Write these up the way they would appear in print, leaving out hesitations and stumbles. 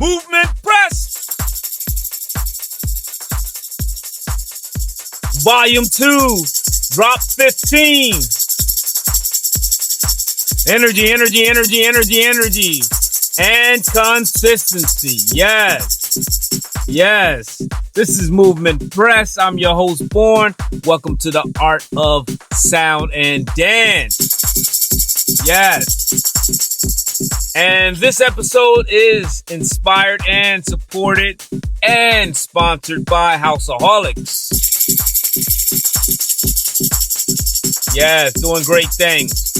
Movement Press Volume 2, Drop 15. Energy, energy, energy, energy, energy. And consistency. Yes. Yes. This is Movement Press. I'm your host, Born. Welcome to the Art of Sound and Dance. Yes. And this episode is inspired and supported and sponsored by Houseaholics. Yes, doing great things.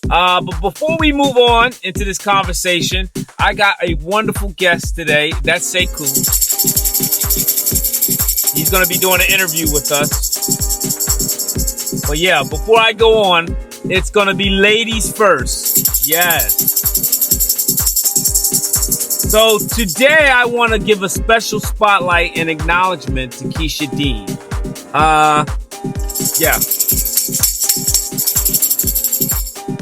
But before we move on into this conversation, I got a wonderful guest today. That's Sekou. He's going to be doing an interview with us. But yeah, before I go on, it's going to be ladies first. Yes. So today I want to give a special spotlight and acknowledgement to Keasha Dean. Yeah.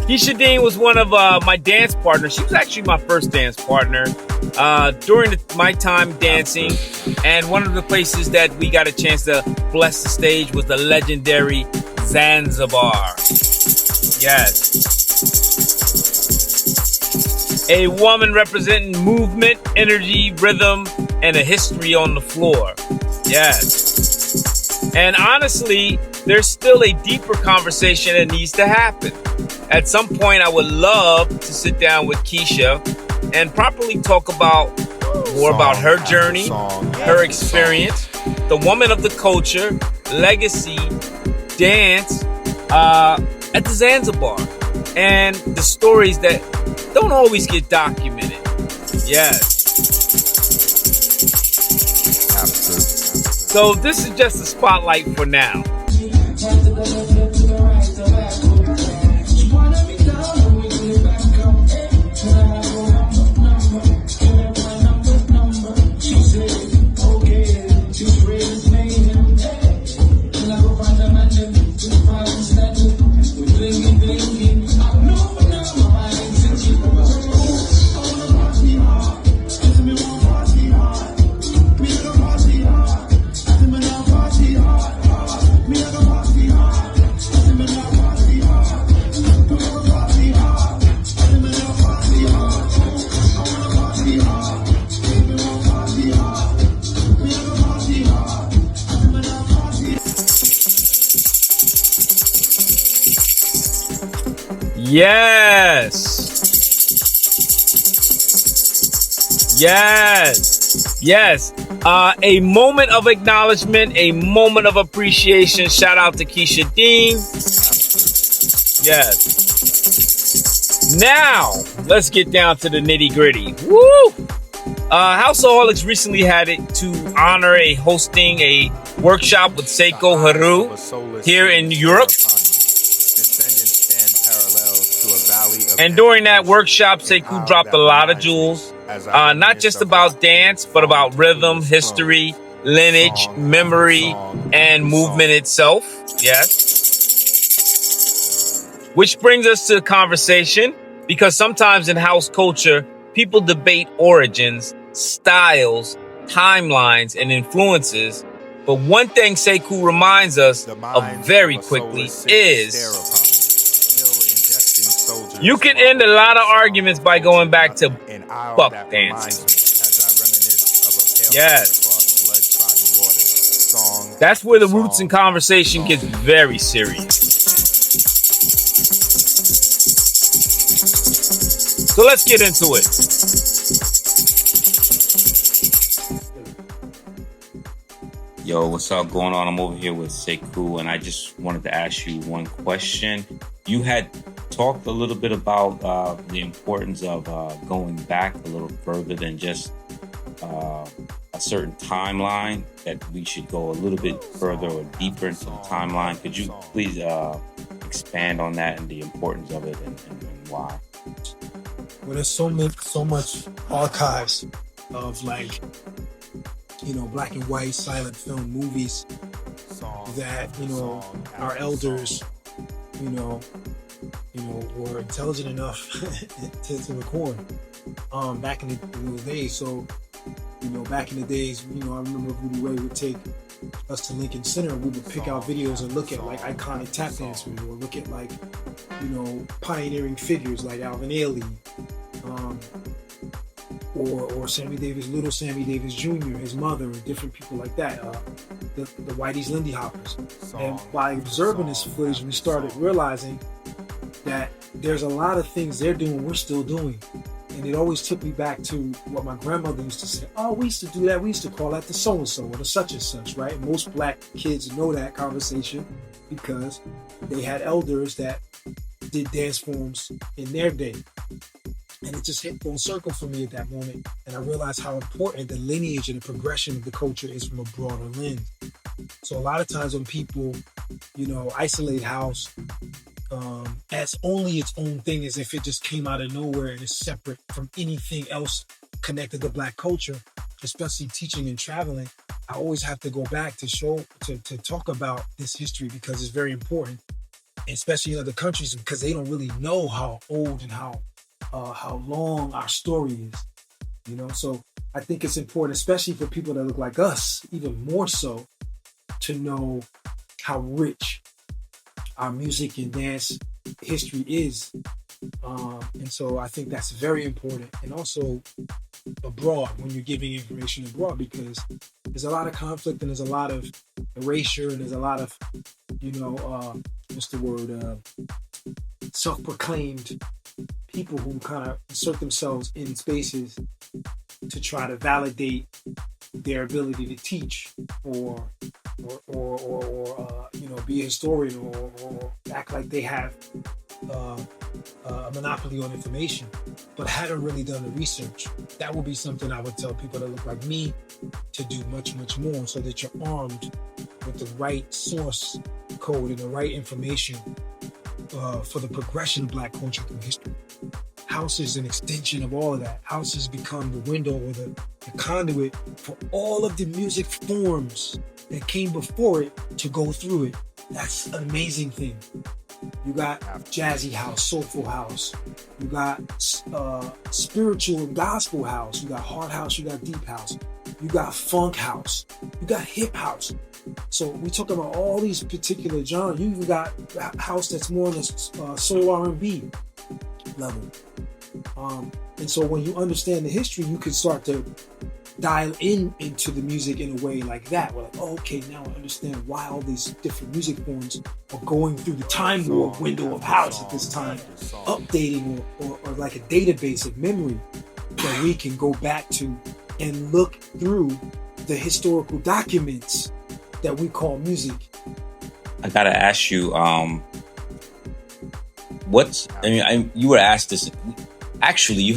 Keasha Dean was one of my dance partners. She was actually my first dance partner during my time dancing. And one of the places that we got a chance to bless the stage was the legendary Zanzibar. Yes. A woman representing movement, energy, rhythm, and a history on the floor. Yes. And honestly, there's still a deeper conversation that needs to happen. At some point, I would love to sit down with Keasha and properly talk about more about her journey, her experience, the woman of the culture, legacy, dance at the Zanzibar, and the stories that don't always get documented. Yes. So this is just a spotlight for now. Yes. A moment of acknowledgement, a moment of appreciation. Shout out to Keasha Dean. Yes. Now, let's get down to the nitty gritty. Woo! Houseaholics recently had it to honor hosting a workshop with SEKOU HERU here in Europe. And during that workshop, Sekou dropped a lot of jewels, not just about dance, but about rhythm, history, lineage, memory, and movement itself. Yes. Which brings us to the conversation, because sometimes in house culture, people debate origins, styles, timelines, and influences. But one thing Sekou reminds us of very quickly is you can end a lot of arguments by going back to buck dancing. Yes. That's where the roots and conversation gets very serious. So let's get into it. Yo, what's up going on? I'm over here with Sekou, and I just wanted to ask you one question. You had talked a little bit about the importance of going back a little further than just a certain timeline, that we should go a little bit further or deeper into the timeline. Could you please expand on that and the importance of it and why? Well, there's so much archives of black and white silent film movies that, our elders, were intelligent enough to record. back in the days. So, back in the days, I remember Rudy Ray would take us to Lincoln Center. We would pick out videos and look at like iconic tap dancers, or look at like, pioneering figures like Alvin Ailey, or Little Sammy Davis Jr., his mother, and different people like that. The Whitey's Lindy Hoppers. And by observing this footage, we started realizing that there's a lot of things they're doing we're still doing. And it always took me back to what my grandmother used to say. Oh, we used to do that. We used to call that the so-and-so or the such and such, right? Most black kids know that conversation because they had elders that did dance forms in their day. And it just hit full circle for me at that moment. And I realized how important the lineage and the progression of the culture is from a broader lens. So a lot of times when people, isolate house as only its own thing, as if it just came out of nowhere and is separate from anything else connected to black culture, especially teaching and traveling, I always have to go back to talk about this history because it's very important, especially in other countries, because they don't really know how old and how long our story is, So I think it's important, especially for people that look like us, even more so, to know how rich our music and dance history is. And so I think that's very important. And also abroad, when you're giving information abroad, because there's a lot of conflict and there's a lot of erasure and there's a lot of, self-proclaimed people who kind of insert themselves in spaces to try to validate their ability to teach or be a historian or act like they have a monopoly on information, but hadn't really done the research. That would be something I would tell people that look like me to do much, much more, so that you're armed with the right source code and the right information for the progression of black culture through history. House is an extension of all of that. House has become the window or the conduit for all of the music forms that came before it to go through it. That's an amazing thing. You got jazzy house, soulful house. You got spiritual and gospel house. You got hard house. You got deep house. You got funk house. You got hip house. So we talk about all these particular genres. You even got house that's more on the soul R&B level. And so when you understand the history, you can start to dial into the music in a way like that. We're like, oh, okay, now I understand why all these different music forms are going through the time warp window of house at this time, updating or like a database of memory that we can go back to and look through the historical documents that we call music. I gotta ask you, you were asked this. Actually,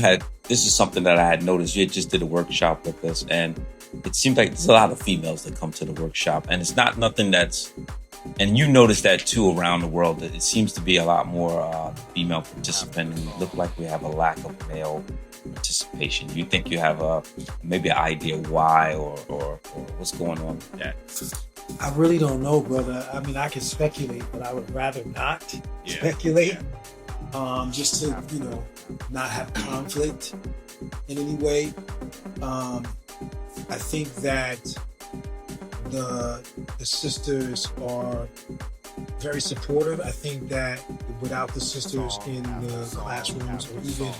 this is something that I had noticed. You just did a workshop with us, and it seems like there's a lot of females that come to the workshop, and it's not nothing and you notice that too around the world, that it seems to be a lot more female participant, and look like we have a lack of male participation. Do you think you have maybe an idea why or what's going on with that? I really don't know, brother. I mean, I can speculate, but I would rather not speculate. Just to, not have conflict in any way. I think that the sisters are very supportive. I think that without the sisters in the classrooms or even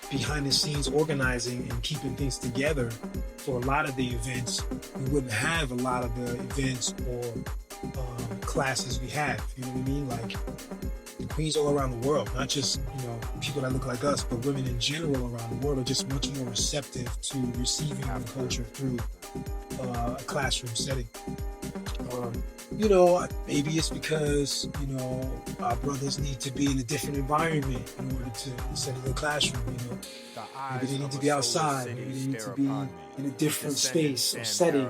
behind the scenes organizing and keeping things together for a lot of the events, we wouldn't have a lot of the events or classes we have. You know what I mean? Like the queens all around the world, not just people that look like us, but women in general around the world are just much more receptive to receiving the culture through a classroom setting. Maybe it's because our brothers need to be in a different environment in order to, instead of the classroom. Maybe they need to be outside. Maybe they need to be in a different space or setting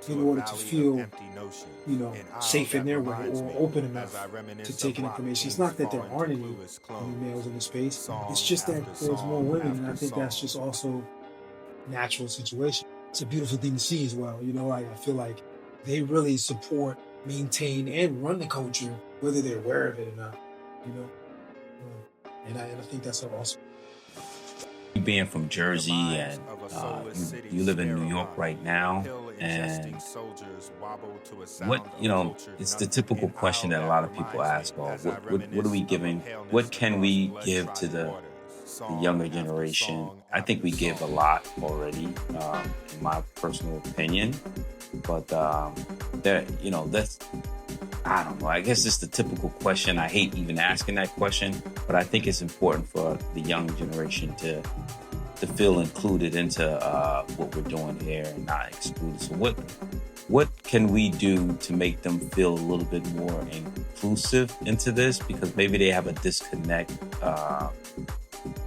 in order to feel safe in their way or open enough to take in information. It's not that there aren't any males in the space. It's just that there's more women, and I think that's just also a natural situation. It's a beautiful thing to see as well. I feel like they really support, maintain, and run the culture, whether they're aware of it or not. And I think that's awesome. being from Jersey and you live in New York right now, and it's the typical question that a lot of people ask, well, what are we giving, what can we give to the younger generation? I think we give a lot already, in my personal opinion, but that's, I don't know. I guess it's the typical question. I hate even asking that question, but I think it's important for the young generation to feel included into what we're doing here and not excluded. So what can we do to make them feel a little bit more inclusive into this? Because maybe they have a disconnect.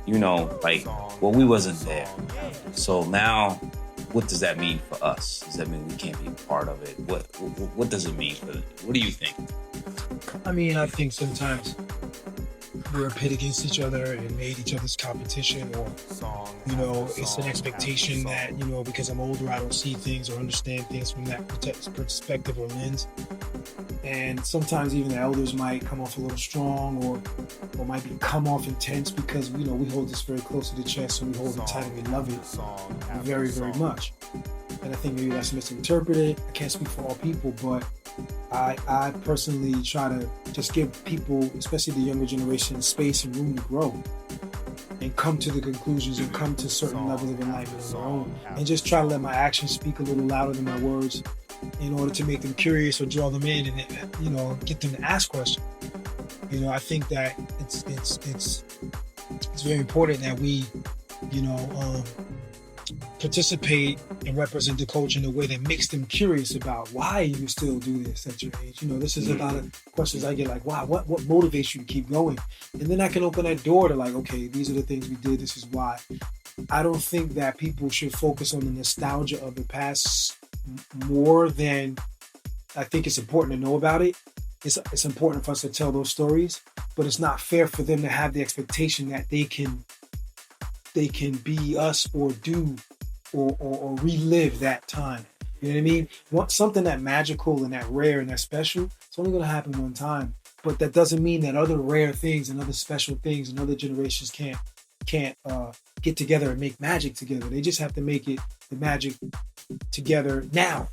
We wasn't there. So now, what does that mean for us? Does that mean we can't be a part of it? What does it mean for them? What do you think? I mean, I think sometimes we're pit against each other and made each other's competition, or, it's an expectation that, because I'm older, I don't see things or understand things from that perspective or lens. And sometimes even the elders might come off a little strong or might come off intense because, we hold this very close to the chest and we hold it tight and we love it very, very much. And I think maybe that's misinterpreted. I can't speak for all people, but I personally try to just give people, especially the younger generation, space and room to grow and come to the conclusions and come to certain levels of enlightenment on their own, and just try to let my actions speak a little louder than my words in order to make them curious or draw them in and, get them to ask questions. I think that it's very important that we, participate and represent the culture in a way that makes them curious about why you still do this at your age. This is a lot of questions I get, like, wow, what motivates you to keep going? And then I can open that door to, like, okay, these are the things we did, this is why. I don't think that people should focus on the nostalgia of the past more than I think it's important to know about it. It's important for us to tell those stories, but it's not fair for them to have the expectation that they can be us or do or relive that time. You know what I mean? Something that magical and that rare and that special, it's only going to happen one time. But that doesn't mean that other rare things and other special things and other generations can't get together and make magic together. They just have to make the magic together now.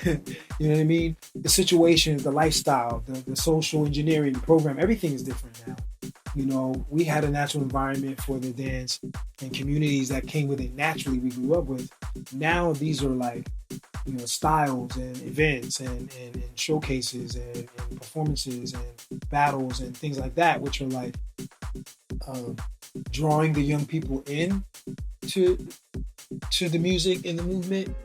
You know what I mean? The situation, the lifestyle, the social engineering, the program, everything is different now. We had a natural environment for the dance and communities that came with it naturally, we grew up with. Now these are like, styles and events and showcases and performances and battles and things like that, which are like drawing the young people in to the music and the movement.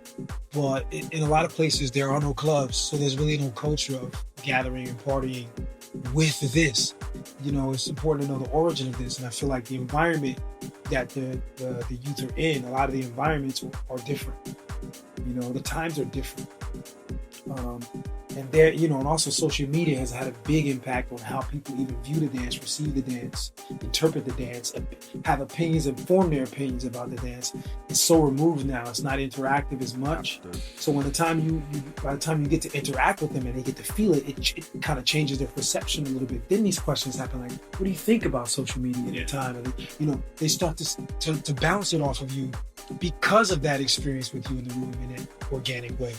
But in a lot of places, there are no clubs, so there's really no culture of gathering and partying with this. It's important to know the origin of this, and I feel like the environment that the youth are in, a lot of the environments are different. The times are different. And there, and also social media has had a big impact on how people even view the dance, receive the dance, interpret the dance, have opinions and form their opinions about the dance. It's so removed now; it's not interactive as much. So by the time you get to interact with them and they get to feel it, it kind of changes their perception a little bit. Then these questions happen, like, what do you think about social media at the time? And they start to bounce it off of you because of that experience with you in the room in an organic way.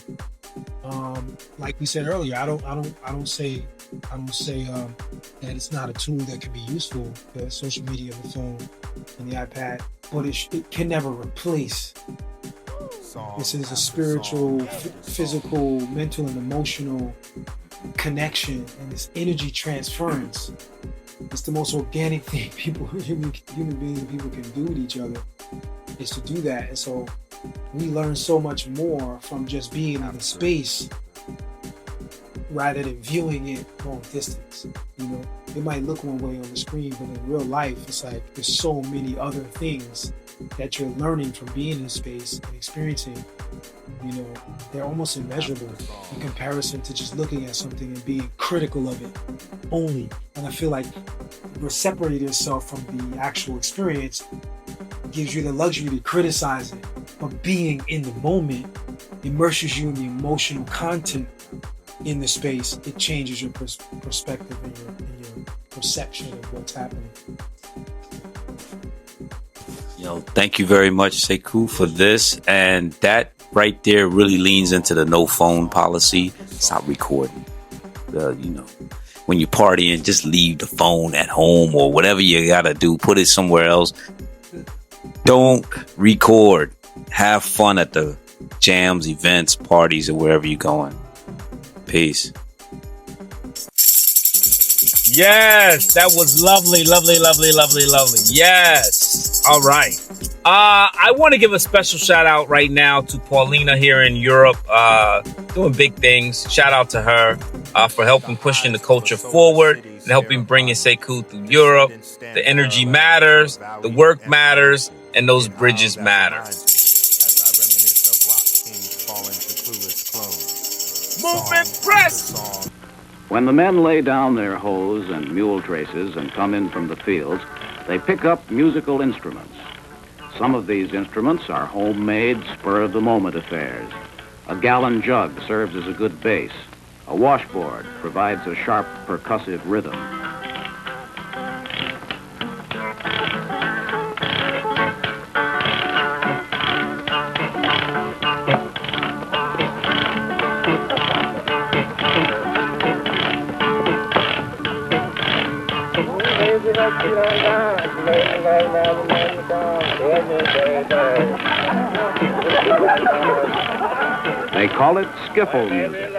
Like we said earlier, I don't say that it's not a tool that can be useful, the social media, the phone, and the iPad, but it can never replace. This is a spiritual, physical, mental, and emotional connection, and this energy transference. It's the most organic thing human beings and people can do with each other, is to do that. And so we learn so much more from just being in the space rather than viewing it long distance. It might look one way on the screen, but in real life, it's like there's so many other things that you're learning from being in space and experiencing. They're almost immeasurable in comparison to just looking at something and being critical of it only. And I feel like you're separating yourself from the actual experience gives you the luxury to criticize it, but being in the moment immerses you in the emotional content in the space. It changes your perspective and your perception of what's happening. Thank you very much, Sekou, for this. And that right there really leans into the no phone policy. Stop recording. When you're partying, just leave the phone at home or whatever you gotta do. Put it somewhere else. Don't record. Have fun at the jams, events, parties, or wherever you're going. Peace. Yes, that was lovely, lovely, lovely, lovely, lovely. Yes. All right. I want to give a special shout out right now to Paulina here in Europe, doing big things. Shout out to her for helping pushing the culture forward and helping bringing Sekou through Europe. The energy matters, the work matters, and those bridges matter. Movement press! When the men lay down their hoes and mule traces and come in from the fields, they pick up musical instruments. Some of these instruments are homemade, spur-of-the-moment affairs. A gallon jug serves as a good bass. A washboard provides a sharp percussive rhythm. They call it skiffle music.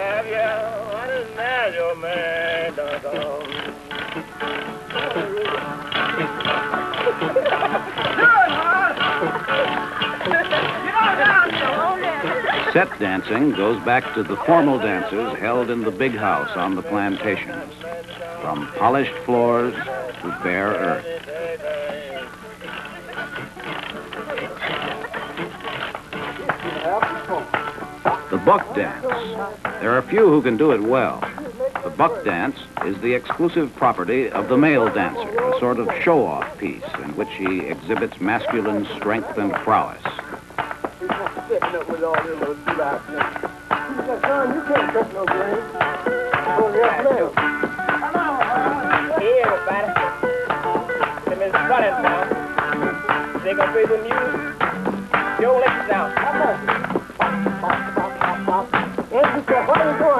Set dancing goes back to the formal dances held in the big house on the plantations, from polished floors to bare earth. The buck dance. There are few who can do it well. The buck dance is the exclusive property of the male dancer, a sort of show-off piece in which he exhibits masculine strength and prowess. They gonna play the music. Yo, let's now. What are you doing?